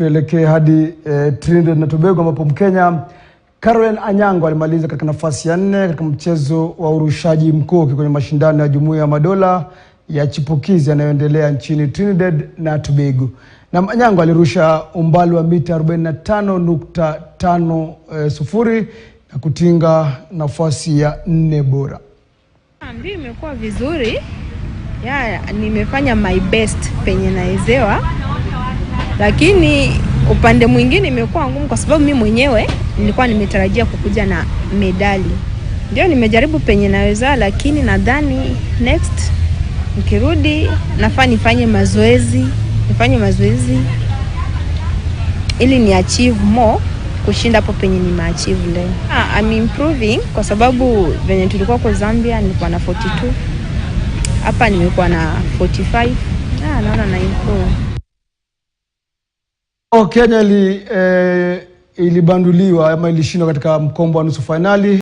Tuelekee hadi Trinidad na Tobago ambapo Mkenya Anyango alimaliza katika nafasi ya 4 katika mchezo wa urushaji mkuki kwenye mashindano ya Jumuiya ya Madola ya chipukizi yanayoendelea nchini Trinidad na Tobago. Na Anyango alirusha umbali wa mita 45.50 na kutinga nafasi ya 4 bora. Ndio imekuwa vizuri. Nimefanya my best penye naezewa. Lakini upande mwingine imekuwa ngumu kwa sababu mimi mwenyewe nilikuwa nimetarajia kukuja na medali. Ndio nimejaribu penye naweza, lakini nadhani next nikirudi nafaa nifanye mazoezi ili ni achieve more kushinda hapo penye nimeachieve leo. I'm improving kwa sababu venye tulikuwa kwa Zambia nilikuwa na 42. Hapa nimekuwa na 45. Naona na improve. Kenya ilibanduliwa ama ilishindwa katika mkombo wa nusu finali.